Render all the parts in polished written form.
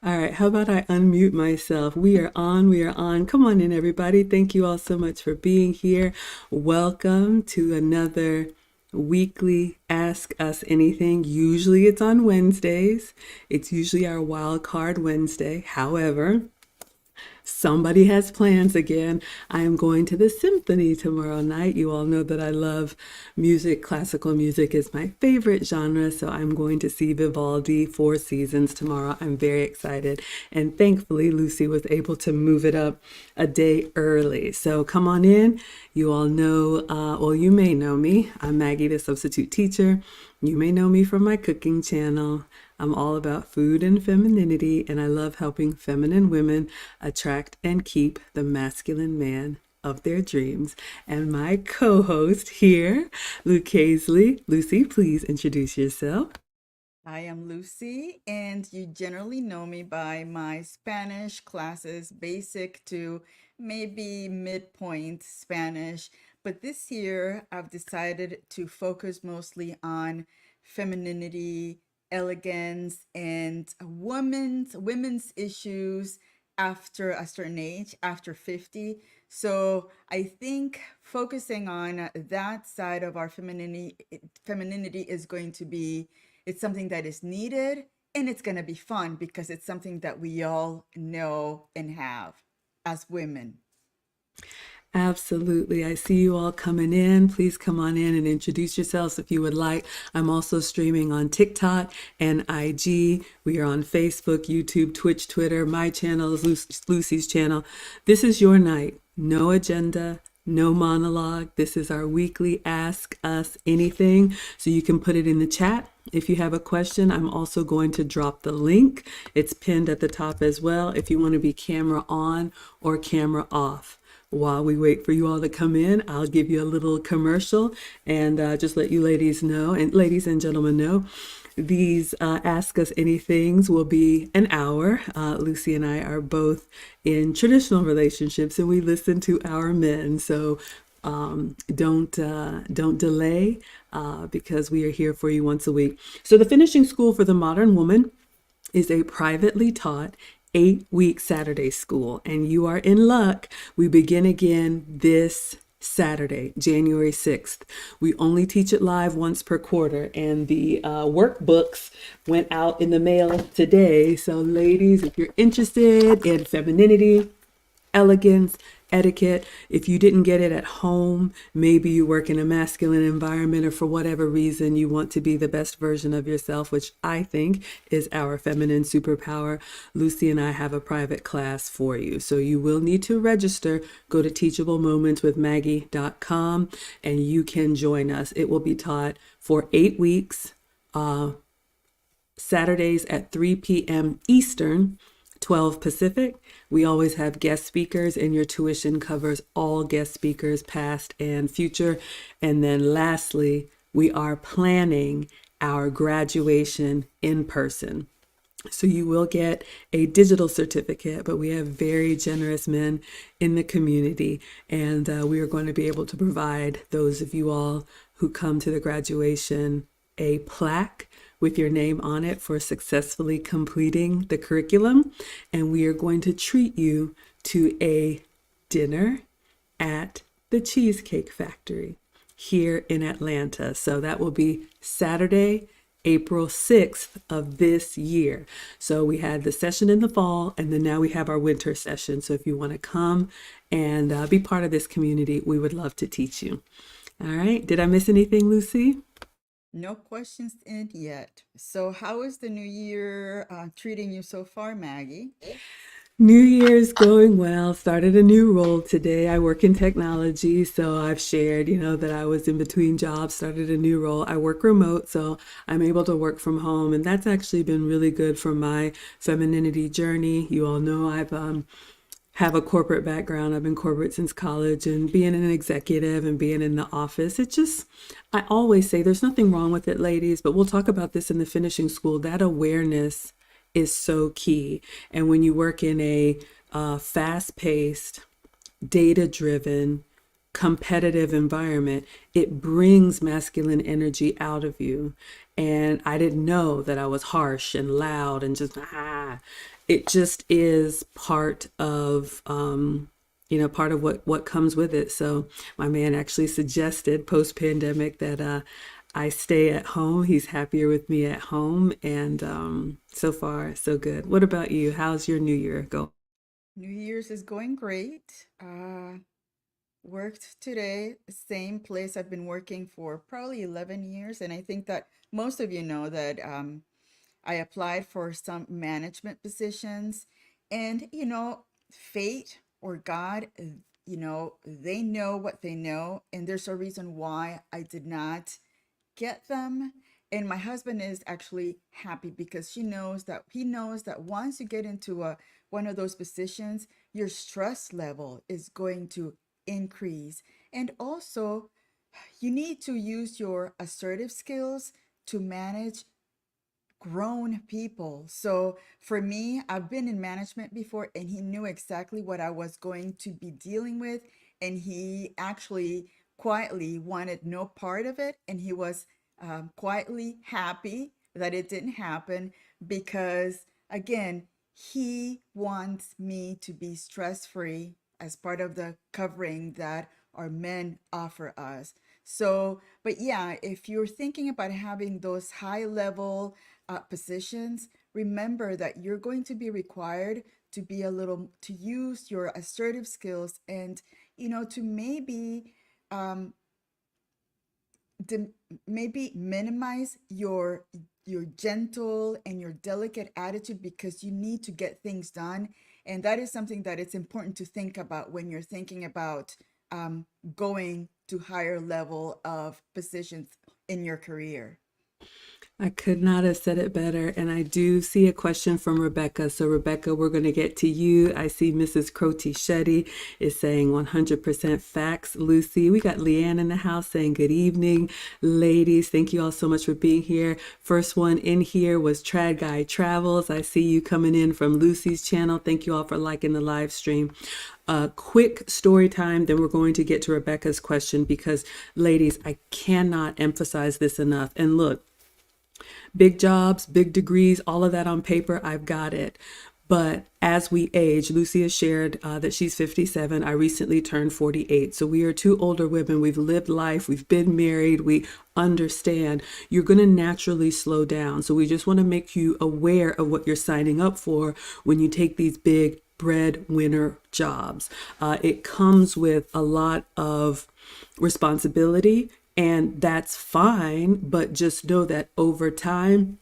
All right, how about I unmute myself? We are on, we are on. Come on in, everybody. Thank you all so much for being here. Welcome to another weekly Ask Us Anything. Usually it's on Wednesdays. It's usually our wild card Wednesday. However, somebody has plans again. I am going to the symphony tomorrow night. You all know that I love music. Classical music is my favorite genre. So I'm going to see Vivaldi Four Seasons tomorrow. I'm very excited. And thankfully, Lucy was able to move it up a day early. So come on in. You all know, well, you may know me. I'm Maggie, the substitute teacher. You may know me from my cooking channel. I'm all about food and femininity, and I love helping feminine women attract and keep the masculine man of their dreams. And my co-host here, Lucasely. Lucy, please introduce yourself. I am Lucy, and you generally know me by my Spanish classes, basic to maybe midpoint Spanish. But this year, I've decided to focus mostly on femininity, elegance, and women's issues after a certain age, after 50. So I think focusing on that side of our femininity is going to be it's something that is needed and it's going to be fun because it's something that we all know and have as women. Absolutely. I see you all coming in. Please come on in and introduce yourselves if you would like. I'm also streaming on TikTok and IG. We are on Facebook, YouTube, Twitch, Twitter. My channel is Lucy's channel. This is your night. No agenda, no monologue. This is our weekly Ask Us Anything. So you can put it in the chat. If you have a question, I'm also going to drop the link. It's pinned at the top as well if you want to be camera on or camera off. While we wait for you all to come in, I'll give you a little commercial and just let you ladies know, and ladies and gentlemen know, these Ask Us Anythings will be an hour. Lucy and I are both in traditional relationships and we listen to our men. So don't delay because we are here for you once a week. So the Finishing School for the Modern Woman is a privately taught 8-week Saturday school, and you are in luck. We begin again this Saturday, January 6th. We only teach it live once per quarter, and the workbooks went out in the mail today. So ladies, if you're interested in femininity, elegance, etiquette, if you didn't get it at home, maybe you work in a masculine environment, or for whatever reason you want to be the best version of yourself, which I think is our feminine superpower, Lucy and I have a private class for you. So you will need to register. Go to teachablemomentswithmaggie.com and you can join us. It will be taught for 8 weeks, Saturdays at 3 p.m. Eastern, 12 Pacific. We always have guest speakers, and your tuition covers all guest speakers, past and future. And then lastly, we are planning our graduation in person. So you will get a digital certificate, but we have very generous men in the community, and we are going to be able to provide those of you all who come to the graduation a plaque with your name on it for successfully completing the curriculum. And we are going to treat you to a dinner at the Cheesecake Factory here in Atlanta. So that will be Saturday, April 6th of this year. So we had the session in the fall, and then now we have our winter session. So if you want to come and be part of this community, we would love to teach you. All right. Did I miss anything, Lucy? No questions in yet. So, how is the new year treating you so far, Maggie? New Year's going well. Started a new role today. I work in technology, so I've shared, that I was in between jobs, started a new role. I work remote, so I'm able to work from home, and that's actually been really good for my femininity journey. You all know I've have a corporate background. I've been corporate since college, and being an executive and being in the office, I always say there's nothing wrong with it, ladies, but we'll talk about this in the finishing school. That awareness is so key. And when you work in a fast-paced, data-driven, competitive environment, it brings masculine energy out of you. And I didn't know that I was harsh and loud and just it just is part of part of what comes with it. So my man actually suggested post pandemic that I stay at home. He's happier with me at home, and so far so good. What about you? How's your new year go? New Year's is going great. Worked today, same place I've been working for probably 11 years. And I think that most of you know that I applied for some management positions. And, fate or God, they know what they know. And there's a reason why I did not get them. And my husband is actually happy because he knows that once you get into a one of those positions, your stress level is going to increase. And also, you need to use your assertive skills to manage grown people. So for me, I've been in management before, and he knew exactly what I was going to be dealing with. And he actually quietly wanted no part of it. And he was quietly happy that it didn't happen because, again, he wants me to be stress free as part of the covering that our men offer us. So, but yeah, if you're thinking about having those high level positions, remember that you're going to be required to be to use your assertive skills and, to um, maybe minimize your gentle and your delicate attitude because you need to get things done. And that is something that it's important to think about when you're thinking about going to higher level of positions in your career. I could not have said it better. And I do see a question from Rebecca. So, Rebecca, we're going to get to you. I see Mrs. Crotty Shetty is saying 100% facts. Lucy, we got Leanne in the house saying good evening. Ladies, thank you all so much for being here. First one in here was Trad Guy Travels. I see you coming in from Lucy's channel. Thank you all for liking the live stream. Quick story time, then we're going to get to Rebecca's question because, ladies, I cannot emphasize this enough. And look, big jobs, big degrees, all of that on paper, I've got it. But as we age, Lucia shared that she's 57. I recently turned 48. So we are two older women. We've lived life. We've been married. We understand you're going to naturally slow down. So we just want to make you aware of what you're signing up for when you take these big breadwinner jobs. It comes with a lot of responsibility, and that's fine. But just know that over time,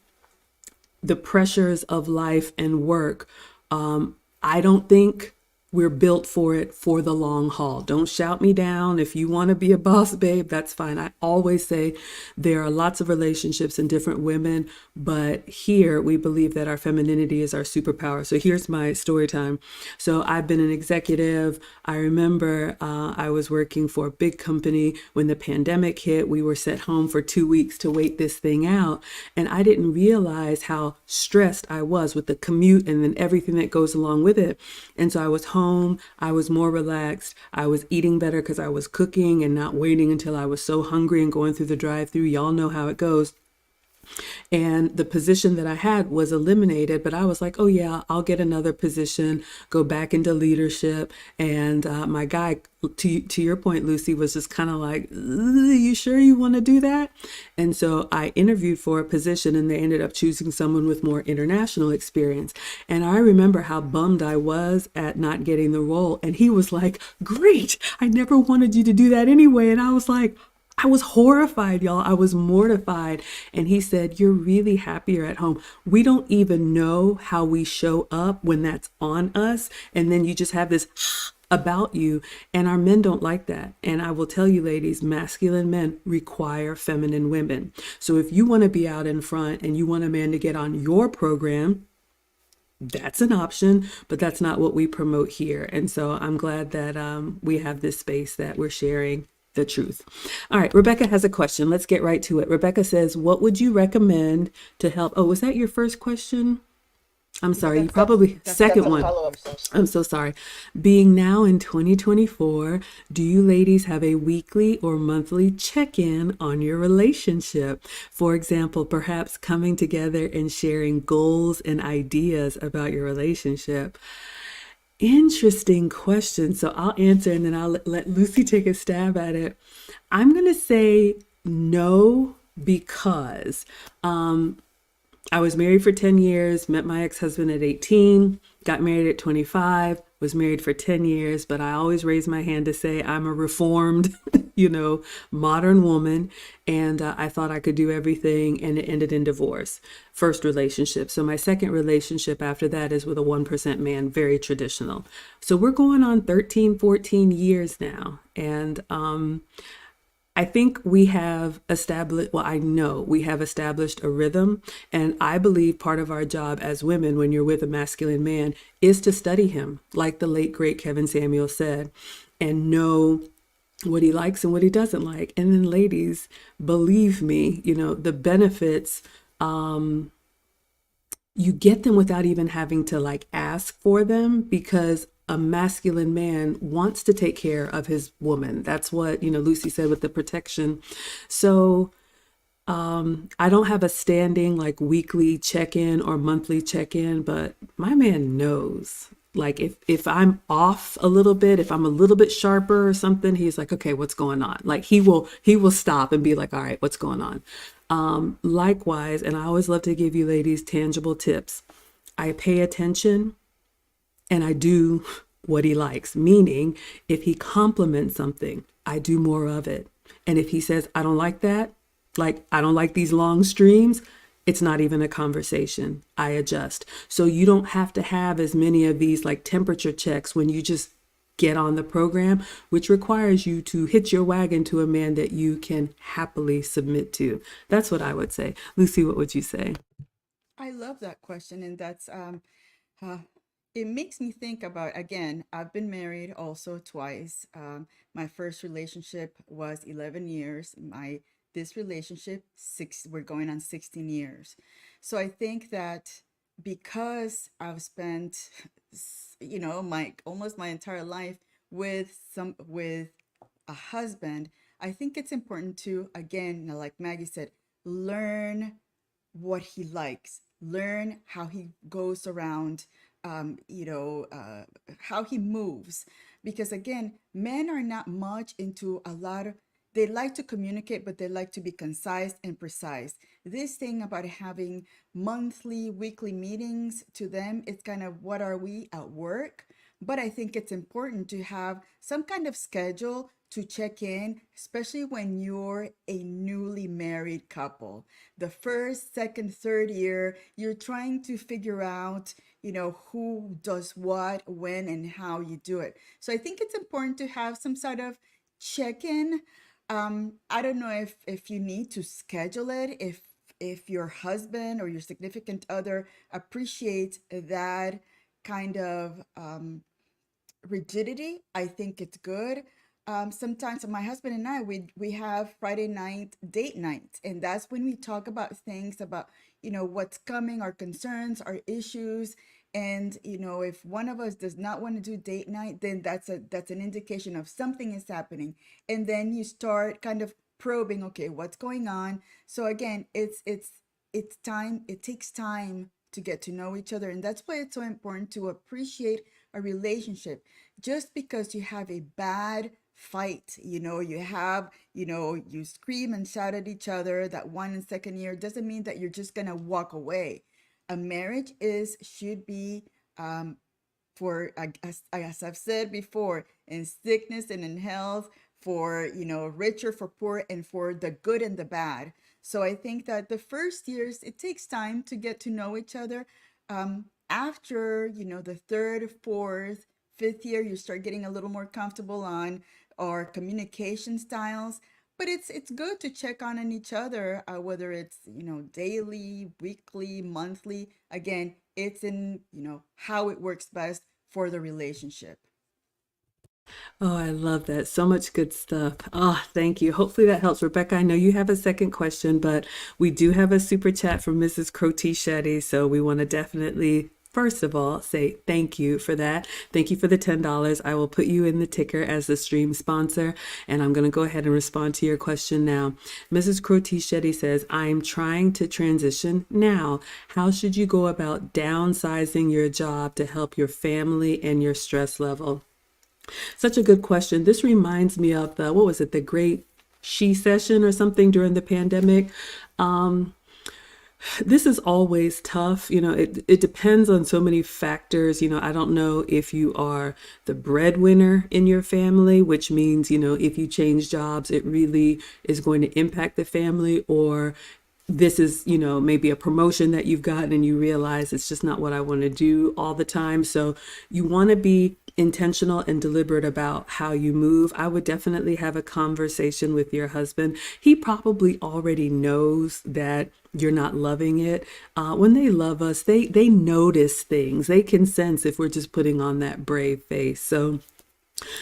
the pressures of life and work, I don't think we're built for it for the long haul. Don't shout me down. If you want to be a boss babe, that's fine. I always say there are lots of relationships and different women, but here we believe that our femininity is our superpower. So here's my story time. So I've been an executive. I remember I was working for a big company when the pandemic hit. We were sent home for 2 weeks to wait this thing out. And I didn't realize how stressed I was with the commute and then everything that goes along with it. And so I was home, I was more relaxed, I was eating better because I was cooking and not waiting until I was so hungry and going through the drive-through. Y'all know how it goes. And the position that I had was eliminated, but I was like, oh yeah, I'll get another position, go back into leadership. And my guy, to your point, Lucy, was just kind of like, you sure you want to do that? And so I interviewed for a position, and they ended up choosing someone with more international experience. And I remember how bummed I was at not getting the role. And he was like, great, I never wanted you to do that anyway. And I was like, I was horrified, y'all. I was mortified. And he said, you're really happier at home. We don't even know how we show up when that's on us. And then you just have this about you. And our men don't like that. And I will tell you, ladies, masculine men require feminine women. So if you want to be out in front and you want a man to get on your program, that's an option, but that's not what we promote here. And so I'm glad that we have this space that we're sharing the truth. All right, Rebecca has a question. Let's get right to it. Rebecca says, what would you recommend to help? Oh, was that your first question? I'm But sorry, you that's probably, that's a second one. follow up. So I'm so sorry. Being now in 2024, do you ladies have a weekly or monthly check in on your relationship? For example, perhaps coming together and sharing goals and ideas about your relationship. Interesting question. So I'll answer and then I'll let Lucy take a stab at it. I'm going to say no because I was married for 10 years, met my ex husband at 18, got married at 25, was married for 10 years, but I always raise my hand to say I'm a reformed, modern woman. And I thought I could do everything, and it ended in divorce. First relationship. So my second relationship after that is with a 1% man, very traditional. So we're going on 13, 14 years now. And I think we have established, well, I know we have established a rhythm. And I believe part of our job as women, when you're with a masculine man, is to study him, like the late, great Kevin Samuel said, and know what he likes and what he doesn't like. And then, ladies, believe me, the benefits, you get them without even having to like ask for them because a masculine man wants to take care of his woman. That's what, Lucy said with the protection. So I don't have a standing like weekly check-in or monthly check-in, but my man knows. Like if I'm off a little bit, if I'm a little bit sharper or something, he's like, okay, what's going on? Like he will stop and be like, all right, what's going on? Likewise, and I always love to give you ladies tangible tips. I pay attention and I do what he likes. Meaning, if he compliments something, I do more of it. And if he says, I don't like that, like I don't like these long streams, it's not even a conversation. I adjust. So you don't have to have as many of these like temperature checks when you just get on the program, which requires you to hitch your wagon to a man that you can happily submit to. That's what I would say. Lucy, what would you say? I love that question, and that's uh, it makes me think about, again, I've been married also twice. My first relationship was 11 years. My This relationship, we're going on 16 years. So I think that because I've spent my almost my entire life with a husband, I think it's important to, again, like Maggie said, learn what he likes, learn how he goes around, how he moves. Because again, men are not much into a lot of, they like to communicate, but they like to be concise and precise. This thing about having monthly, weekly meetings, to them, it's kind of what are we at work? But I think it's important to have some kind of schedule to check in, especially when you're a newly married couple. The first, second, third year, you're trying to figure out, who does what, when, and how you do it. So I think it's important to have some sort of check in. I don't know if you need to schedule it, if your husband or your significant other appreciates that kind of rigidity. I think it's good. Sometimes my husband and I, we have Friday night date night, and that's when we talk about things about, what's coming, our concerns, our issues. And if one of us does not want to do date night, then that's an indication of something is happening. And then you start kind of probing, okay, what's going on? So again, it's time. It takes time to get to know each other, and that's why it's so important to appreciate a relationship. Just because you have a bad fight, you scream and shout at each other that 1 and 2 year, doesn't mean that you're just gonna walk away. A marriage is should be, for, as I've said before, in sickness and in health, for, richer, for poor, and for the good and the bad. So I think that the first years, it takes time to get to know each other. After, the third, fourth, fifth year, you start getting a little more comfortable on our communication styles. But it's good to check on each other, whether it's, daily, weekly, monthly. Again, it's in, how it works best for the relationship. Oh, I love that. So much good stuff. Oh, thank you. Hopefully that helps. Rebecca, I know you have a second question, but we do have a super chat from Mrs. Crotichetti, so we want to definitely first of all, say thank you for that. Thank you for the $10. I will put you in the ticker as the stream sponsor, and I'm going to go ahead and respond to your question now. Mrs. Crotichetti says, I'm trying to transition now. How should you go about downsizing your job to help your family and your stress level? Such a good question. This reminds me of the, what was it, the Great She Session or something during the pandemic. This is always tough. It depends on so many factors. I don't know if you are the breadwinner in your family, which means, if you change jobs, it really is going to impact the family, or this is, maybe a promotion that you've gotten and you realize it's just not what I want to do all the time. So you want to be intentional and deliberate about how you move. I would definitely have a conversation with your husband. He probably already knows that you're not loving it. When they love us, they notice things. They can sense if we're just putting on that brave face. So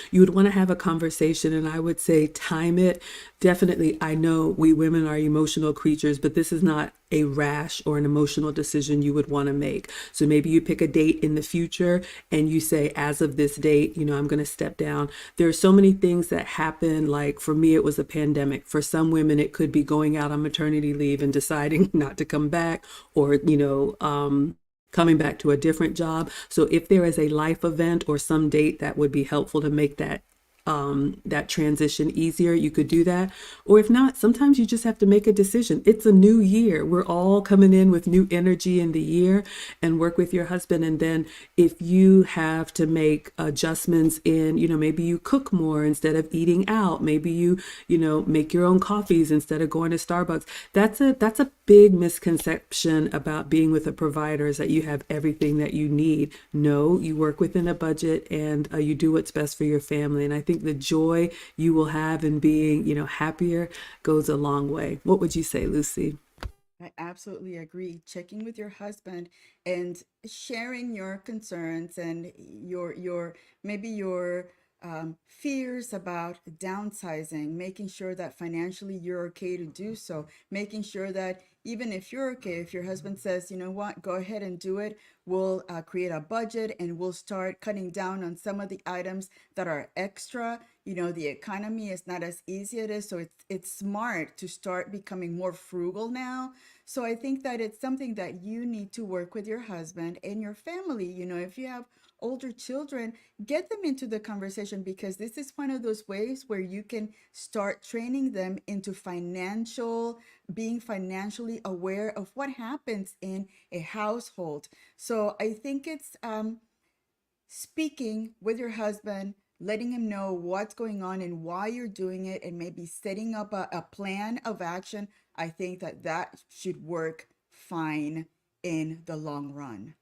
you would want to have a conversation, and I would say time it. Definitely, I know we women are emotional creatures, but this is not a rash or an emotional decision you would want to make. So maybe you pick a date in the future and you say, as of this date, I'm going to step down. There are so many things that happen. Like for me, it was a pandemic. For some women, it could be going out on maternity leave and deciding not to come back, or, coming back to a different job. So if there is a life event or some date that would be helpful to make that transition easier, you could do that. Or if not, sometimes you just have to make a decision. It's a new year. We're all coming in with new energy in the year, and work with your husband. And then if you have to make adjustments in, maybe you cook more instead of eating out. Maybe you make your own coffees instead of going to Starbucks. That's a big misconception about being with a provider, is that you have everything that you need. No, you work within a budget, and you do what's best for your family. And I think the joy you will have in being, happier goes a long way. What would you say, Lucy? I absolutely agree. Checking with your husband and sharing your concerns and your maybe your fears about downsizing, making sure that financially you're okay to do so, making sure that even if you're okay, if your husband says, you know what, go ahead and do it, we'll create a budget and we'll start cutting down on some of the items that are extra. The economy is not as easy as it is, so it's smart to start becoming more frugal now. So I think that it's something that you need to work with your husband and your family. If you have older children, get them into the conversation, because this is one of those ways where you can start training them into being financially aware of what happens in a household. So I think it's speaking with your husband, letting him know what's going on and why you're doing it, and maybe setting up a plan of action. I think that should work fine in the long run.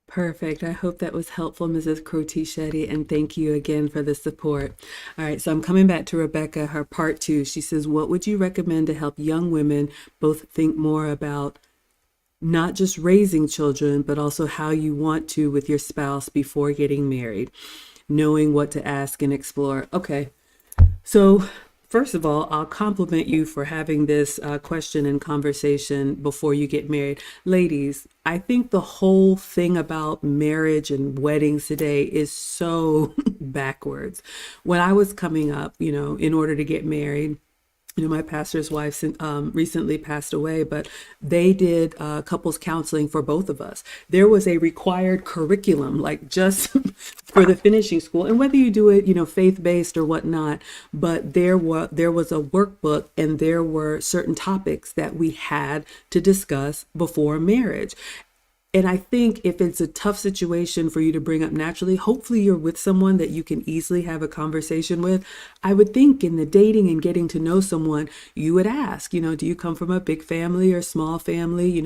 Perfect. I hope that was helpful, Mrs. Crotichetti, and thank you again for the support. All right, so I'm coming back to Rebecca, her part two. She says, what would you recommend to help young women both think more about not just raising children, but also how you want to with your spouse before getting married, knowing what to ask and explore? Okay, so first of all, I'll compliment you for having this question and conversation before you get married. Ladies, I think the whole thing about marriage and weddings today is so backwards. When I was coming up, in order to get married, my pastor's wife recently passed away, but they did couples counseling for both of us. There was a required curriculum, like just for the finishing school, and whether you do it, faith-based or whatnot, but there was a workbook, and there were certain topics that we had to discuss before marriage. And I think if it's a tough situation for you to bring up naturally, hopefully you're with someone that you can easily have a conversation with. I would think in the dating and getting to know someone, you would ask, do you come from a big family or small family?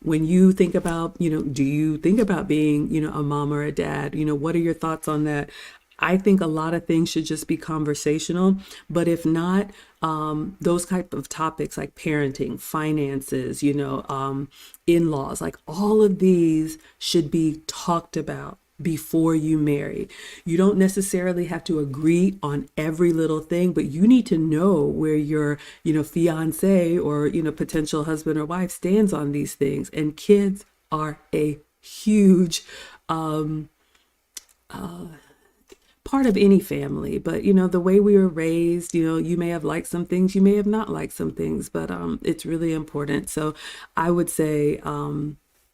When you think about, do you think about being, a mom or a dad? What are your thoughts on that? I think a lot of things should just be conversational, but if not, those type of topics like parenting, finances, in-laws, like all of these should be talked about before you marry. You don't necessarily have to agree on every little thing, but you need to know where your, fiance or, potential husband or wife stands on these things. And kids are a huge part of any family. But the way we were raised, you may have liked some things, you may have not liked some things, but it's really important. So I would say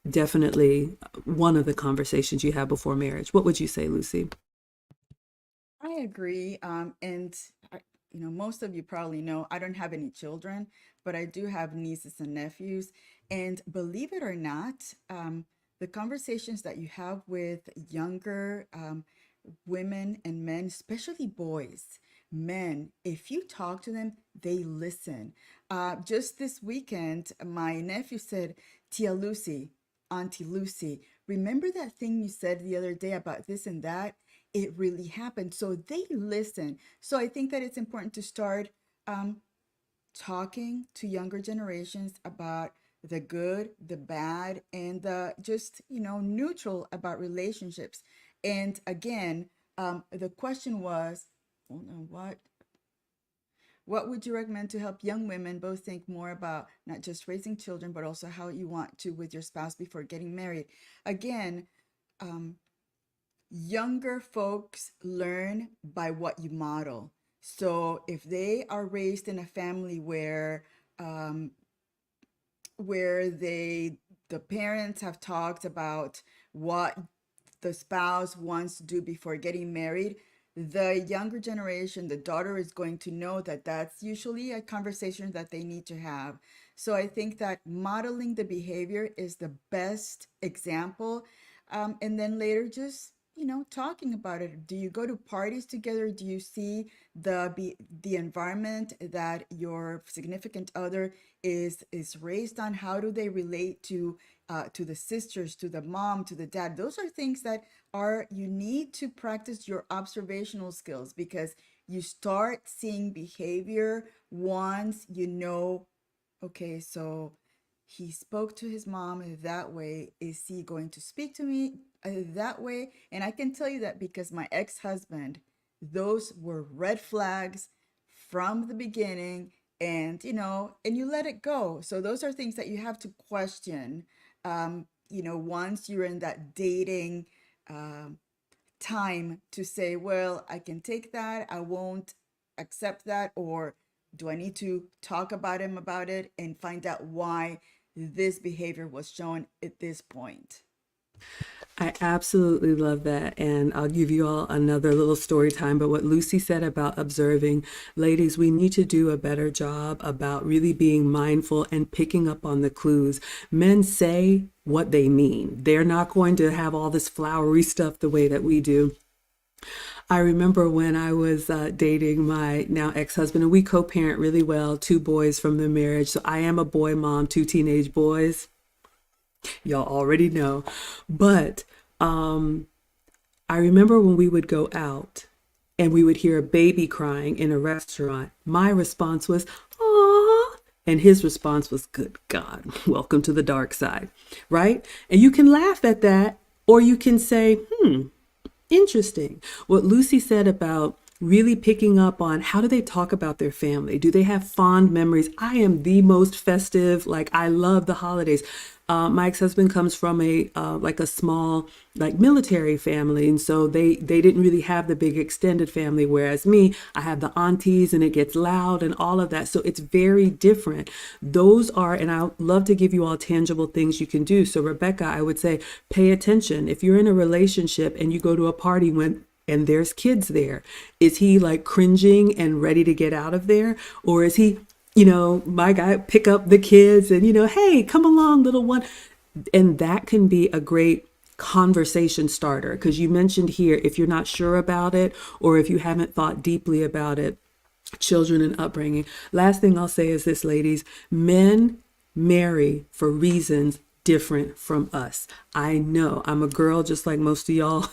definitely one of the conversations you have before marriage. What would you say, Lucy? I agree. And most of you probably know I don't have any children, but I do have nieces and nephews. And believe it or not, the conversations that you have with younger women and men, especially boys, men, if you talk to them, they listen. Just this weekend, my nephew said, Tia Lucy, Auntie Lucy, remember that thing you said the other day about this and that? It really happened. So they listen. So I think that it's important to start um, talking to younger generations about the good, the bad, and the just, neutral about relationships. And again, the question was, hold on, what would you recommend to help young women both think more about not just raising children, but also how you want to with your spouse before getting married? Again, um, younger folks learn by what you model. So if they are raised in a family um, where the parents have talked about what the spouse wants to do before getting married, the younger generation, the daughter is going to know that that's usually a conversation that they need to have. So I think that modeling the behavior is the best example. And then later, just talking about it. Do you go to parties together? Do you see the environment that your significant other is raised on? How do they relate to the sisters, to the mom, to the dad? Those are things that are you need to practice your observational skills, because you start seeing behavior once you know, okay, so he spoke to his mom that way. Is he going to speak to me that way? And I can tell you that because my ex-husband, those were red flags from the beginning. And and you let it go. So those are things that you have to question. Once you're in that dating um, time, to say, well, I can take that, I won't accept that, or do I need to talk about him about it and find out why this behavior was shown at this point? I absolutely love that. And I'll give you all another little story time. But what Lucy said about observing, ladies, we need to do a better job about really being mindful and picking up on the clues. Men say what they mean, they're not going to have all this flowery stuff the way that we do. I remember when I was dating my now ex-husband, and we co-parent really well, two boys from the marriage. So I am a boy mom, two teenage boys. Y'all already know. But I remember when we would go out and we would hear a baby crying in a restaurant, my response was, "Aw." And his response was, "Good God, welcome to the dark side," right? And you can laugh at that, or you can say, interesting. What Lucy said about really picking up on how do they talk about their family? Do they have fond memories? I am the most festive. Like, I love the holidays. My ex-husband comes from a like a small like military family, and so they didn't really have the big extended family. Whereas me, I have the aunties, and it gets loud and all of that. So it's very different. Those are, and I love to give you all tangible things you can do. So Rebecca, I would say, pay attention. If you're in a relationship and you go to a party and there's kids there, is he like cringing and ready to get out of there, or is he, my guy, pick up the kids and, hey, come along, little one. And that can be a great conversation starter, because you mentioned here, if you're not sure about it or if you haven't thought deeply about it, children and upbringing. Last thing I'll say is this, ladies: men marry for reasons different from us. I know I'm a girl just like most of y'all.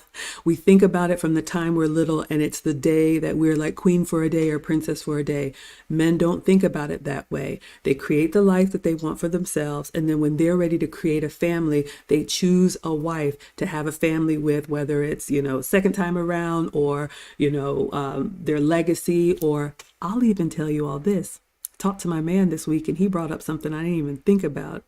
We think about it from the time we're little, and it's the day that we're like queen for a day or princess for a day. Men don't think about it that way. They create the life that they want for themselves, and then when they're ready to create a family, they choose a wife to have a family with, whether it's, second time around, or, their legacy. Or I'll even tell you all this. Talked to my man this week, and he brought up something I didn't even think about.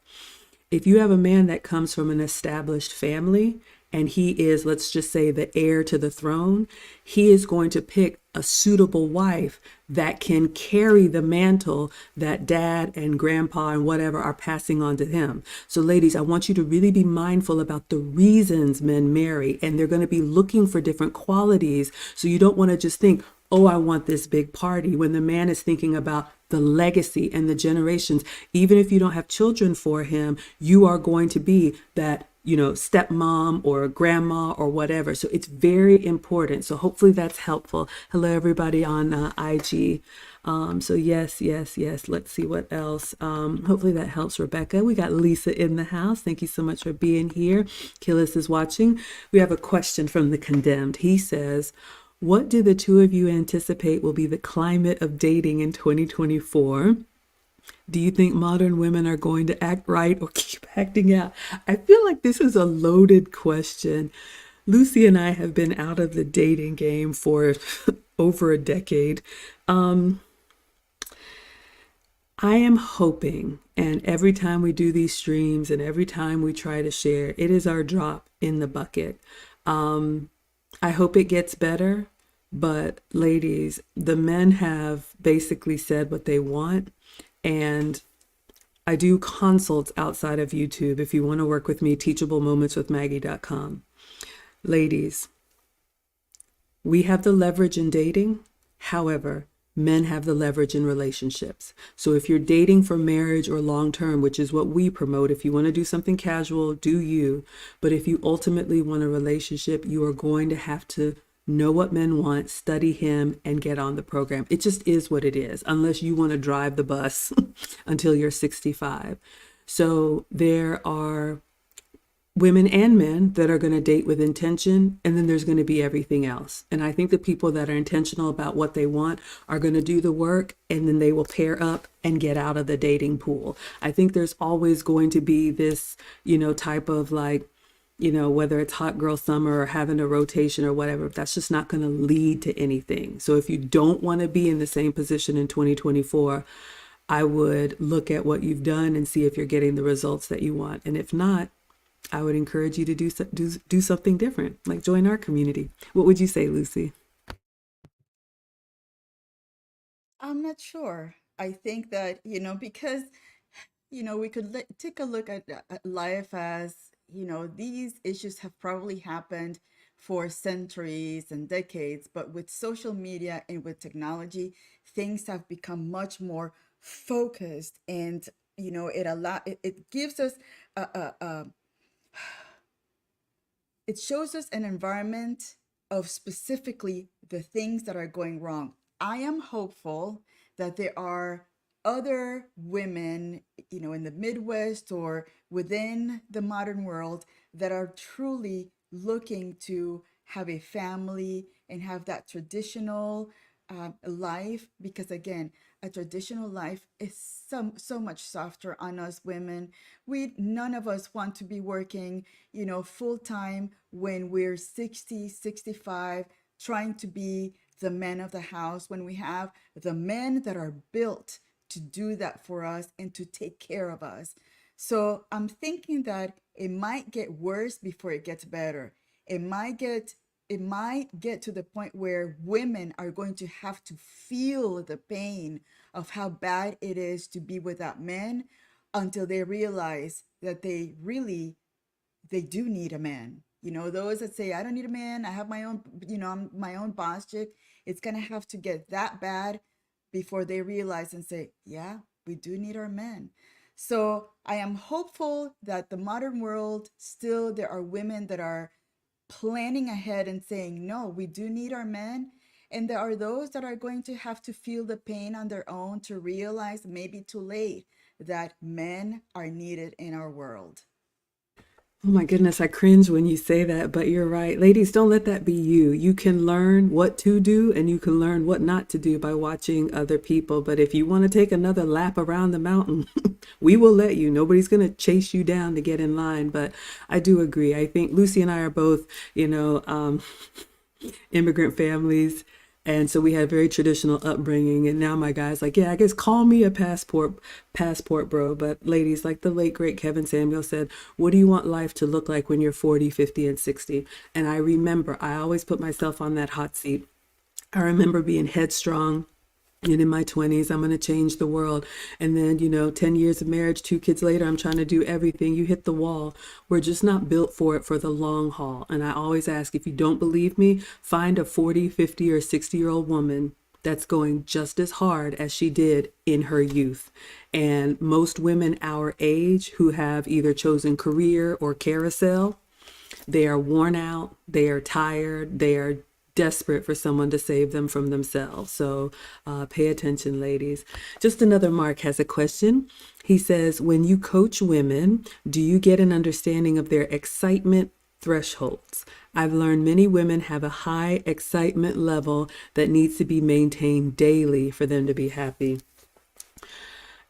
if you have a man that comes from an established family and he is, let's just say, the heir to the throne, he is going to pick a suitable wife that can carry the mantle that dad and grandpa and whatever are passing on to him. So, ladies, I want you to really be mindful about the reasons men marry, and they're going to be looking for different qualities. So, you don't want to just think, oh, I want this big party, when the man is thinking about the legacy and the generations. Even if you don't have children for him, you are going to be that, stepmom or grandma or whatever. So it's very important. So hopefully that's helpful. Hello, everybody on IG. So yes, yes, yes. Let's see what else. Hopefully that helps, Rebecca. We got Lisa in the house. Thank you so much for being here. Killis is watching. We have a question from the condemned. He says, what do the two of you anticipate will be the climate of dating in 2024? Do you think modern women are going to act right or keep acting out? I feel like this is a loaded question. Lucy and I have been out of the dating game for over a decade. I am hoping, and every time we do these streams and every time we try to share, it is our drop in the bucket. I hope it gets better, but ladies, the men have basically said what they want, and I do consults outside of YouTube. If you want to work with me, teachablemomentswithmaggie.com. Ladies, we have the leverage in dating. However, men have the leverage in relationships. So if you're dating for marriage or long term, which is what we promote, if you want to do something casual, do you. But if you ultimately want a relationship, you are going to have to know what men want, study him, and get on the program. It just is what it is, unless you want to drive the bus until you're 65. So there are women and men that are going to date with intention, and then there's going to be everything else. And I think the people that are intentional about what they want are going to do the work, and then they will pair up and get out of the dating pool. I think there's always going to be this, type of like, whether it's hot girl summer or having a rotation or whatever, that's just not going to lead to anything. So if you don't want to be in the same position in 2024, I would look at what you've done and see if you're getting the results that you want. And if not, I would encourage you to do something different, like join our community. What would you say, Lucy? I'm not sure. I think that, because, we could take a look at life as, these issues have probably happened for centuries and decades, but with social media and with technology, things have become much more focused, and, it gives us a it shows us an environment of specifically the things that are going wrong. I am hopeful that there are other women, in the Midwest or within the modern world that are truly looking to have a family and have that traditional life, because again, a traditional life is so much softer on us women. We None of us want to be working, full time when we're 60, 65, trying to be the men of the house, when we have the men that are built to do that for us and to take care of us. So I'm thinking that it might get worse before it gets better. It might get to the point where women are going to have to feel the pain of how bad it is to be without men, until they realize that they do need a man. Those that say, I don't need a man, I have my own, I'm my own boss chick. It's going to have to get that bad before they realize and say, yeah, we do need our men. So I am hopeful that the modern world, still there are women that are planning ahead and saying, no, we do need our men. And there are those that are going to have to feel the pain on their own to realize, maybe too late, that men are needed in our world. Oh my goodness, I cringe when you say that, but you're right. Ladies, don't let that be you. You can learn what to do and you can learn what not to do by watching other people. But if you want to take another lap around the mountain, we will let you. Nobody's going to chase you down to get in line. But I do agree. I think Lucy and I are both, immigrant families. And so we had very traditional upbringing. And now my guy's like, yeah, I guess call me a passport bro. But ladies, like the late great Kevin Samuel said, what do you want life to look like when you're 40, 50, and 60? And I remember I always put myself on that hot seat. I remember being headstrong, and in my 20s, I'm going to change the world. And then, 10 years of marriage, 2 kids later, I'm trying to do everything. You hit the wall. We're just not built for it for the long haul. And I always ask, if you don't believe me, find a 40, 50, or 60-year-old woman that's going just as hard as she did in her youth. And most women our age who have either chosen career or carousel, they are worn out, they are tired, they are desperate for someone to save them from themselves. So pay attention, ladies. Just another Mark has a question. He says, when you coach women, do you get an understanding of their excitement thresholds? I've learned many women have a high excitement level that needs to be maintained daily for them to be happy.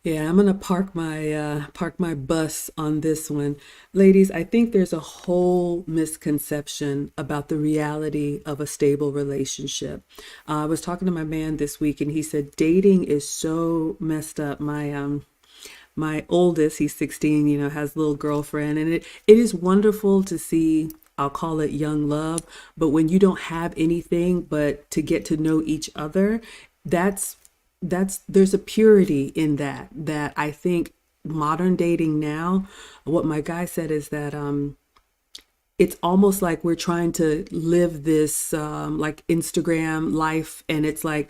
Yeah, I'm gonna park my bus on this one. Ladies, I think there's a whole misconception about the reality of a stable relationship. I was talking to my man this week and he said dating is so messed up. My oldest, he's 16, has a little girlfriend, and it is wonderful to see, I'll call it young love, but when you don't have anything but to get to know each other, that's there's a purity in that I think modern dating now, what my guy said is that it's almost like we're trying to live this like Instagram life, and it's like,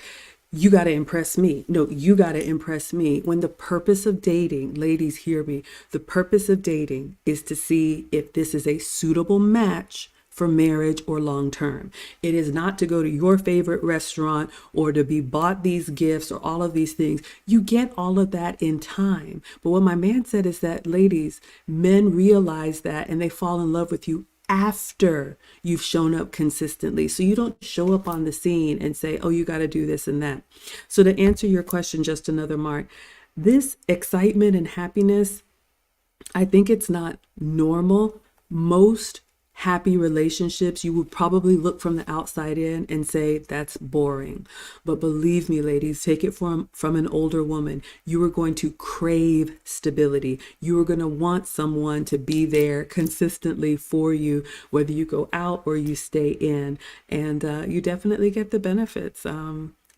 you got to impress me. No, you got to impress me. When the purpose of dating, ladies, hear me, the purpose of dating is to see if this is a suitable match for marriage or long term. It is not to go to your favorite restaurant or to be bought these gifts or all of these things. You get all of that in time. But what my man said is that, ladies, men realize that and they fall in love with you after you've shown up consistently. So you don't show up on the scene and say, oh, you got to do this and that. So to answer your question, just another Mark, this excitement and happiness, I think it's not normal. Most happy relationships, you would probably look from the outside in and say that's boring. But believe me, ladies, take it from an older woman. You are going to crave stability. You are going to want someone to be there consistently for you, whether you go out or you stay in. And you definitely get the benefits.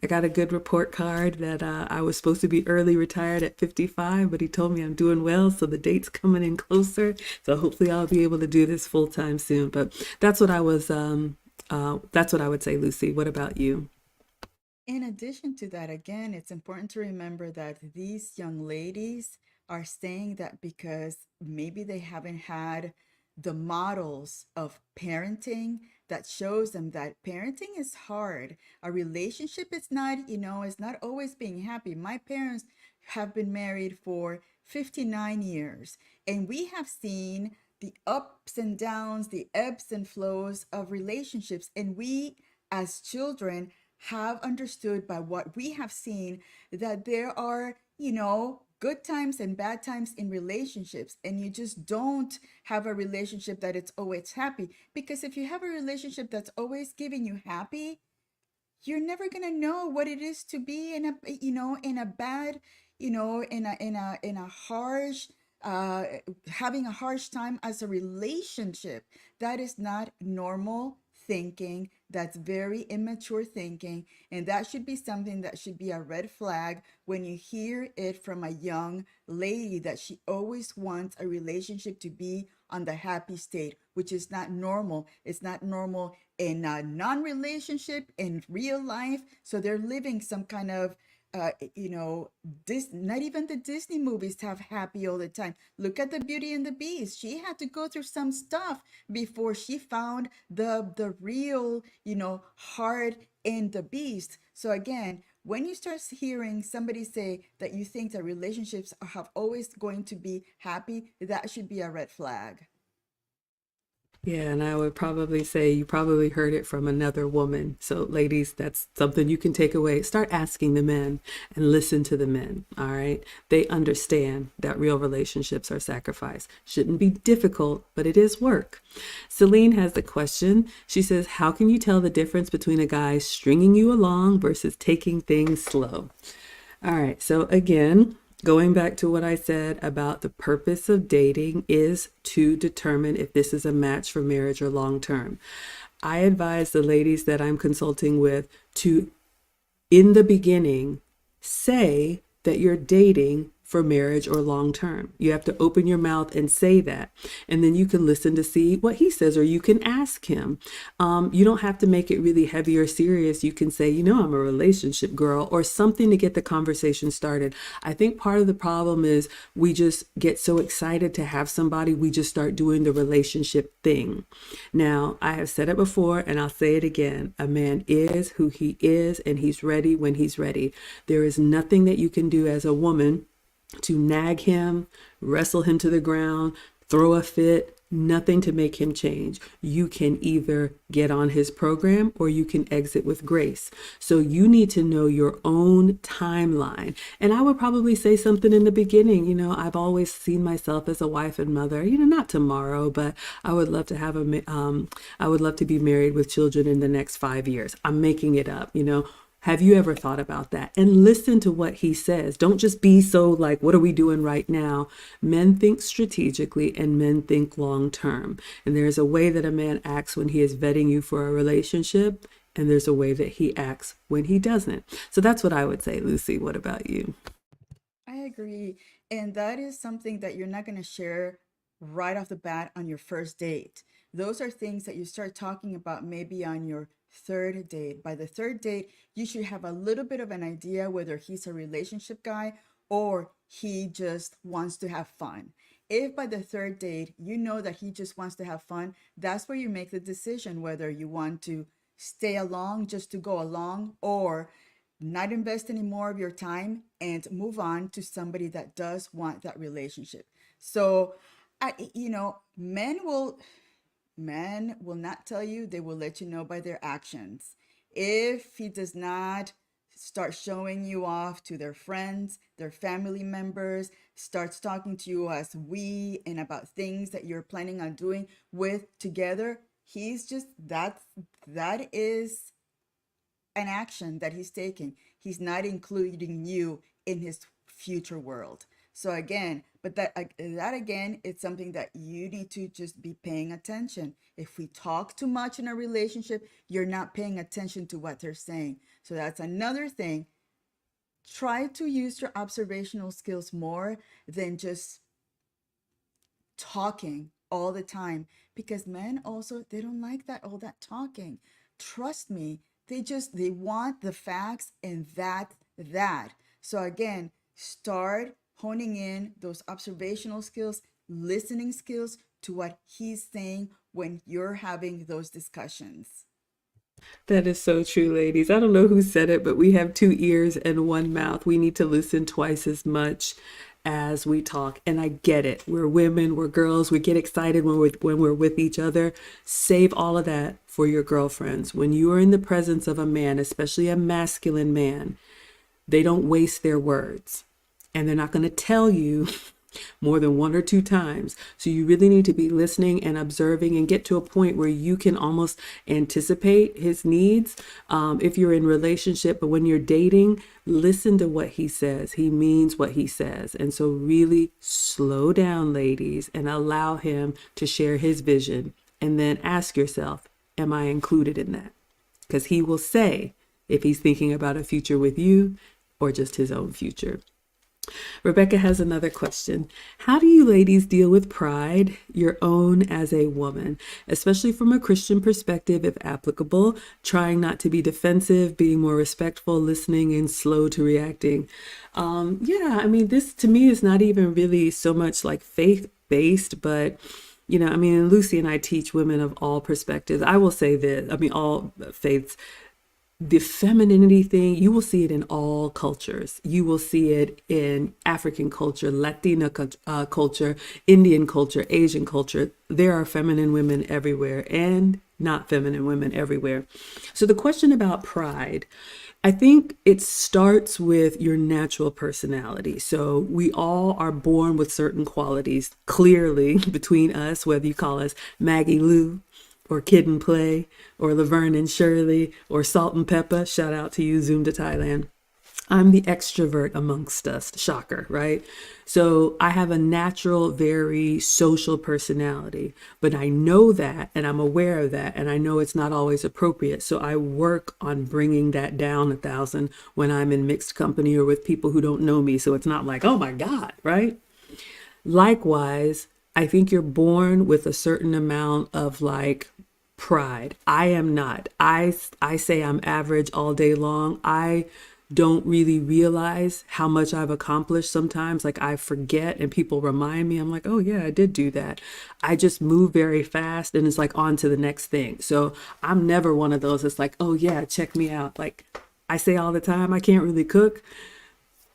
I got a good report card that I was supposed to be early retired at 55, but he told me I'm doing well, so the date's coming in closer. So hopefully I'll be able to do this full time soon. But that's what I would say, Lucy. What about you? In addition to that, again, it's important to remember that these young ladies are saying that because maybe they haven't had the models of parenting that shows them that parenting is hard. A relationship is not, is not always being happy. My parents have been married for 59 years, and we have seen the ups and downs, the ebbs and flows of relationships. And we, as children, have understood by what we have seen that there are, good times and bad times in relationships. And you just don't have a relationship that it's always happy. Because if you have a relationship that's always giving you happy, you're never gonna know what it is to be in a in a bad in a harsh uh having a harsh time as a relationship. That is not normal thinking. That's very immature thinking, and that should be something that should be a red flag when you hear it from a young lady, that she always wants a relationship to be on the happy state, which is not normal. It's not normal in a non-relationship in real life. So they're living some kind of this, not even the Disney movies have happy all the time. Look at the Beauty and the Beast. She had to go through some stuff before she found the real, heart in the beast. So again, when you start hearing somebody say that you think that relationships have always going to be happy, that should be a red flag. Yeah, and I would probably say you probably heard it from another woman. So, ladies, that's something you can take away. Start asking the men and listen to the men. All right. They understand that real relationships are sacrifice. Shouldn't be difficult, but it is work. Celine has the question. She says, how can you tell the difference between a guy stringing you along versus taking things slow? All right. So, again, going back to what I said about the purpose of dating is to determine if this is a match for marriage or long term. I advise the ladies that I'm consulting with to, in the beginning, say that you're dating for marriage or long term. You have to open your mouth and say that. And then you can listen to see what he says, or you can ask him. You don't have to make it really heavy or serious. You can say, I'm a relationship girl, or something to get the conversation started. I think part of the problem is we just get so excited to have somebody, we just start doing the relationship thing. Now, I have said it before and I'll say it again. A man is who he is and he's ready when he's ready. There is nothing that you can do as a woman to nag him, wrestle him to the ground, throw a fit, nothing to make him change. You can either get on his program or you can exit with grace. So you need to know your own timeline. And I would probably say something in the beginning, I've always seen myself as a wife and mother, not tomorrow, but I would love to have I would love to be married with children in the next 5 years. I'm making it up. Have you ever thought about that? And listen to what he says. Don't just be so like, what are we doing right now? Men think strategically and men think long term. And there's a way that a man acts when he is vetting you for a relationship, and there's a way that he acts when he doesn't. So that's what I would say, Lucy. What about you? I agree. And that is something that you're not going to share right off the bat on your first date. Those are things that you start talking about maybe on your third date. By the third date, you should have a little bit of an idea whether he's a relationship guy or he just wants to have fun. If by the third date you know that he just wants to have fun, that's where you make the decision whether you want to stay along just to go along or not invest any more of your time and move on to somebody that does want that relationship. So, men will not tell you, they will let you know by their actions. If he does not start showing you off to their friends, their family members, starts talking to you as we and about things that you're planning on doing with together, he's just that is an action that he's taking. He's not including you in his future world. So again, but that again, it's something that you need to just be paying attention. If we talk too much in a relationship, you're not paying attention to what they're saying. So that's another thing. Try to use your observational skills more than just talking all the time, because men also, they don't like that all that talking. Trust me, they want the facts, and that. So again, start honing in those observational skills, listening skills to what he's saying when you're having those discussions. That is so true, ladies. I don't know who said it, but we have two ears and one mouth. We need to listen twice as much as we talk. And I get it. We're women, we're girls. We get excited when we're with each other. Save all of that for your girlfriends. When you are in the presence of a man, especially a masculine man, they don't waste their words. And they're not going to tell you more than one or two times. So you really need to be listening and observing and get to a point where you can almost anticipate his needs. If you're in relationship, but when you're dating, listen to what he says. He means what he says. And so really slow down, ladies, and allow him to share his vision. And then ask yourself, am I included in that? Because he will say if he's thinking about a future with you or just his own future. Rebecca has another question. How do you ladies deal with pride, your own as a woman, especially from a Christian perspective, if applicable, trying not to be defensive, being more respectful, listening, and slow to reacting? This to me is not even really so much like faith-based, but Lucy and I teach women of all perspectives. I will say this, all faiths. the femininity thing, you will see it in all cultures. You will see it in African culture, Latina culture, Indian culture, Asian culture. There are feminine women everywhere and not feminine women everywhere. So the question about pride, I think it starts with your natural personality. So we all are born with certain qualities clearly between us, whether you call us MaggieLu or Kid and Play or Laverne and Shirley or Salt and Pepper. Shout out to you, Zoom to Thailand. I'm the extrovert amongst us, shocker, right? So I have a natural, very social personality, but I know that and I'm aware of that, and I know it's not always appropriate. So I work on bringing that down 1,000 when I'm in mixed company or with people who don't know me. So it's not like, oh my God, right? Likewise, I think you're born with a certain amount of like pride. I am not. I say I'm average all day long. I don't really realize how much I've accomplished sometimes. Like I forget and people remind me. I'm like, "Oh yeah, I did do that." I just move very fast and it's like on to the next thing. So, I'm never one of those that's like, "Oh yeah, check me out." Like I say all the time, I can't really cook.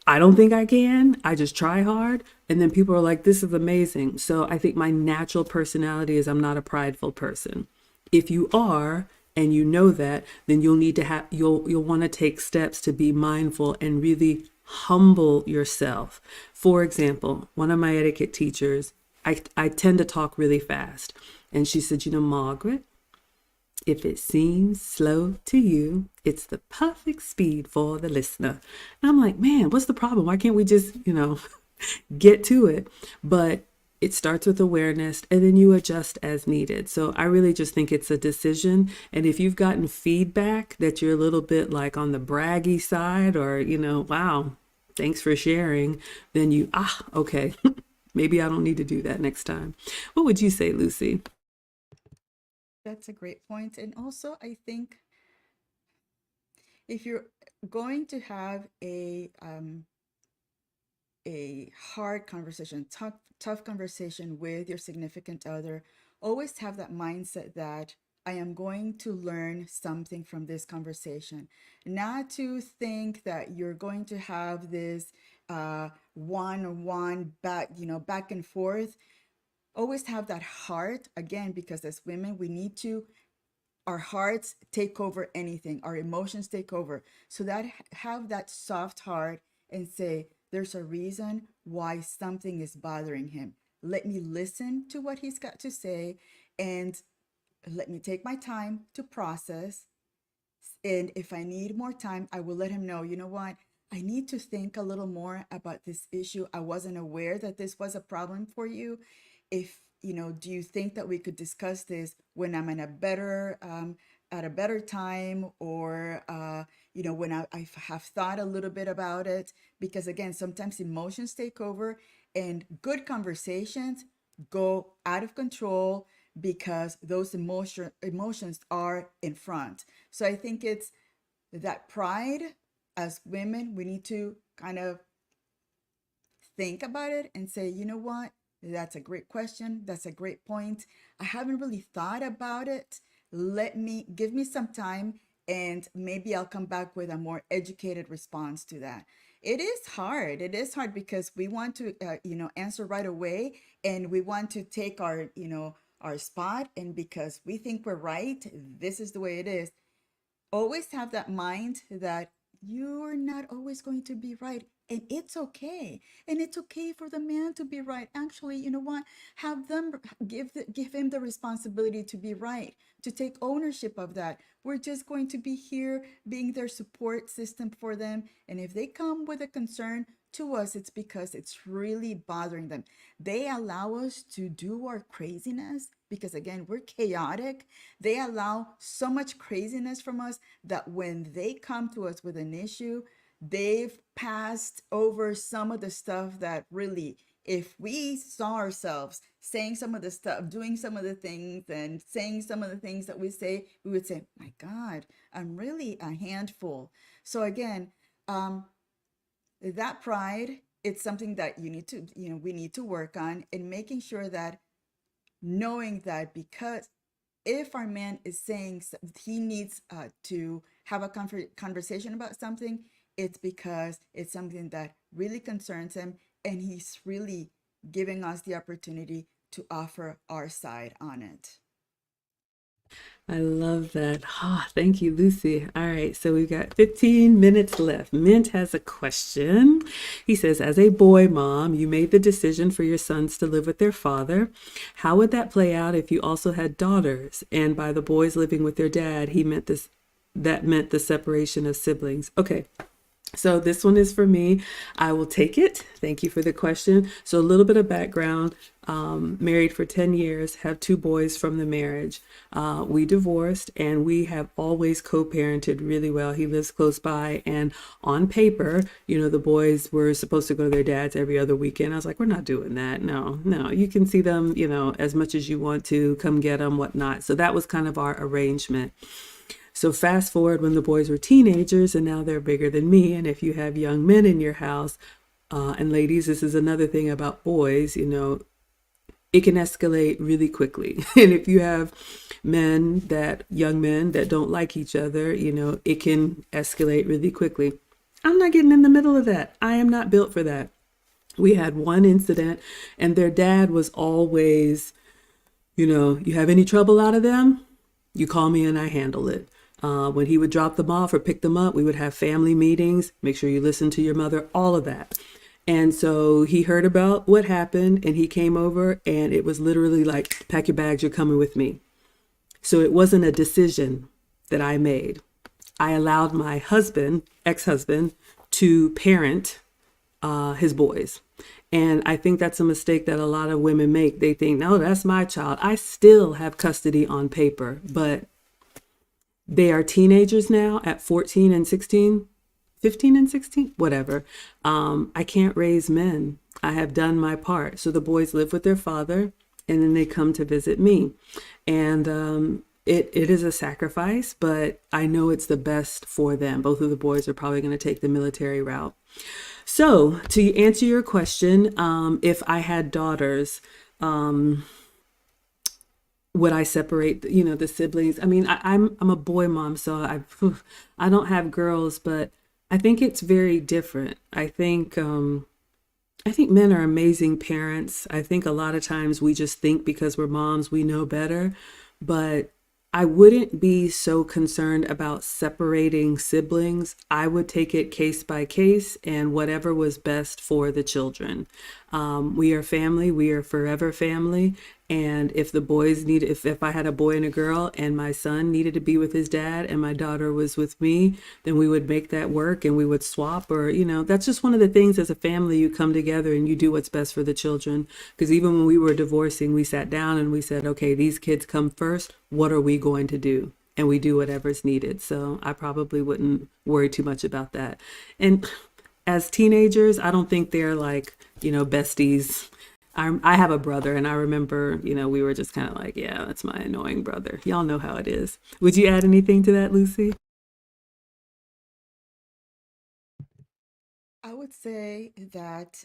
I don't think I can. I just try hard. And then people are like, this is amazing. So I think my natural personality is I'm not a prideful person. If you are, and you know that, then you'll need to have you'll want to take steps to be mindful and really humble yourself. For example, one of my etiquette teachers, I tend to talk really fast. And she said, Margaret, if it seems slow to you, it's the perfect speed for the listener. And I'm like, man, what's the problem? Why can't we just, get to it? But it starts with awareness and then you adjust as needed. So I really just think it's a decision. And if you've gotten feedback that you're a little bit like on the braggy side or, wow, thanks for sharing, then okay, maybe I don't need to do that next time. What would you say, Lucy? That's a great point. And also, I think if you're going to have a hard conversation, tough conversation with your significant other, always have that mindset that I am going to learn something from this conversation. Not to think that you're going to have this one-on-one back and forth. Always have that heart again, because as women, we need to our hearts take over anything, our emotions take over, so that have that soft heart and say there's a reason why something is bothering him. Let me listen to what he's got to say, and let me take my time to process. And if I need more time, I will let him know, you know what? I need to think a little more about this issue. I wasn't aware that this was a problem for you. If, do you think that we could discuss this when I'm in a better, at a better time, or, when I have thought a little bit about it? Because again, sometimes emotions take over and good conversations go out of control because those emotions are in front. So I think it's that pride. As women, we need to kind of think about it and say, you know what? That's a great question. That's a great point. I haven't really thought about it. Give me some time, and maybe I'll come back with a more educated response to that. It is hard. It is hard because we want to, answer right away, and we want to take our spot. And because we think we're right, this is the way it is. Always have that mind that you're not always going to be right, and it's okay. And it's okay for the man to be right. Actually, you know what? Have them give him the responsibility to be right, to take ownership of that. We're just going to be here being their support system for them, and if they come with a concern to us, it's because it's really bothering them. They allow us to do our craziness because, again, we're chaotic. They allow so much craziness from us that when they come to us with an issue, they've passed over some of the stuff that really, if we saw ourselves saying some of the stuff, doing some of the things, and saying some of the things that we say, we would say, my God, I'm really a handful. So again, um, that pride, it's something that we need to work on, and making sure that, knowing that, because if our man is saying he needs to have a conversation about something, it's because it's something that really concerns him, and he's really giving us the opportunity to offer our side on it. I love that. Ah, thank you, Lucy. All right, so we've got 15 minutes left. Mint has a question. He says, as a boy mom, you made the decision for your sons to live with their father. How would that play out if you also had daughters? And by the boys living with their dad, he meant this, that meant the separation of siblings. Okay, so this one is for me. I will take it. Thank you for the question. So a little bit of background. Married for 10 years, have two boys from the marriage. We divorced and we have always co-parented really well. He lives close by, and on paper, the boys were supposed to go to their dad's every other weekend. I was like, we're not doing that. No, no, you can see them, as much as you want to, come get them, whatnot. So that was kind of our arrangement. So fast forward when the boys were teenagers and now they're bigger than me. And if you have young men in your house, and ladies, this is another thing about boys, it can escalate really quickly. And if you have young men that don't like each other, it can escalate really quickly. I'm not getting in the middle of that. I am not built for that. We had one incident and their dad was always, you have any trouble out of them? You call me and I handle it. When he would drop them off or pick them up, we would have family meetings, make sure you listen to your mother, all of that. And so he heard about what happened and he came over, and it was literally like, pack your bags, you're coming with me. So it wasn't a decision that I made. I allowed my ex-husband, to parent his boys. And I think that's a mistake that a lot of women make. They think, no, that's my child. I still have custody on paper, but they are teenagers now at 14 and 16, 15 and 16, whatever. I can't raise men. I have done my part. So the boys live with their father and then they come to visit me. And it is a sacrifice, but I know it's the best for them. Both of the boys are probably going to take the military route. So to answer your question, if I had daughters, would I separate, the siblings? I mean, I'm a boy mom, so I don't have girls, but I think it's very different. I think men are amazing parents. I think a lot of times we just think because we're moms, we know better, but I wouldn't be so concerned about separating siblings. I would take it case by case and whatever was best for the children. We are family. We are forever family. And if the boys if I had a boy and a girl and my son needed to be with his dad and my daughter was with me, then we would make that work and we would swap, or, that's just one of the things as a family, you come together and you do what's best for the children. Because even when we were divorcing, we sat down and we said, okay, these kids come first. What are we going to do? And we do whatever's needed. So I probably wouldn't worry too much about that. And as teenagers, I don't think they're like, besties. I have a brother, and I remember, we were just kind of like, yeah, that's my annoying brother. Y'all know how it is. Would you add anything to that, Lucy? I would say that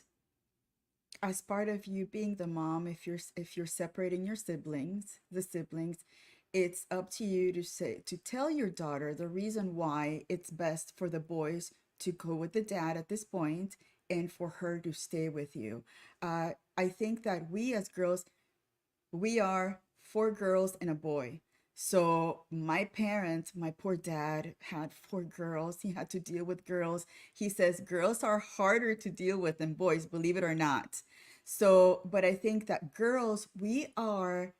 as part of you being the mom, if you're separating your siblings, it's up to you to tell your daughter the reason why it's best for the boys to go with the dad at this point and for her to stay with you. I think that we as girls, we are four girls and a boy. So my parents, my poor dad had four girls. He had to deal with girls. He says girls are harder to deal with than boys, believe it or not. So, but I think that girls, I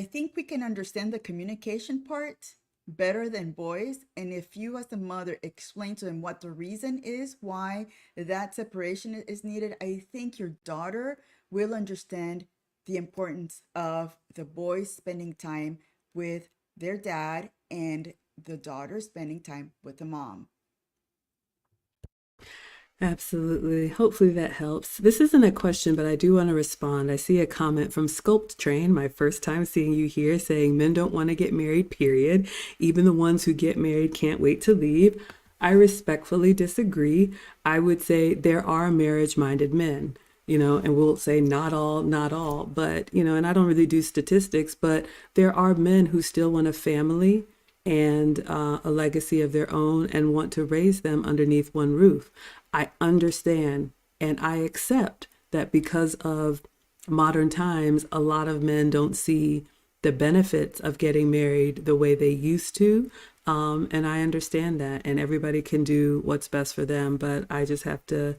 think we can understand the communication part better than boys. And if you, as a mother, explain to them what the reason is why that separation is needed, I think your daughter will understand the importance of the boys spending time with their dad and the daughter spending time with the mom. Absolutely. Hopefully that helps. This isn't a question, but I do want to respond. I see a comment from Sculpt Train, my first time seeing you here, saying men don't want to get married, period. Even the ones who get married can't wait to leave. I respectfully disagree. I would say there are marriage-minded men, and we'll say not all, not all, but, and I don't really do statistics, but there are men who still want a family and a legacy of their own and want to raise them underneath one roof. I understand and I accept that because of modern times, a lot of men don't see the benefits of getting married the way they used to. And I understand that, and everybody can do what's best for them. But I just have to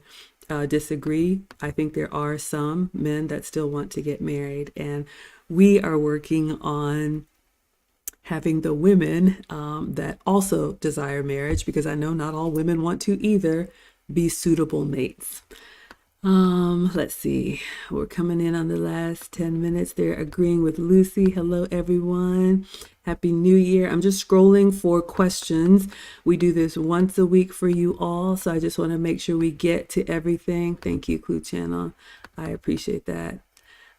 disagree. I think there are some men that still want to get married, and we are working on having the women that also desire marriage, because I know not all women want to either, be suitable mates. Let's see. We're coming in on the last 10 minutes. They're agreeing with Lucy. Hello, everyone. Happy New Year. I'm just scrolling for questions. We do this once a week for you all, so I just want to make sure we get to everything. Thank you, Clue Channel. I appreciate that.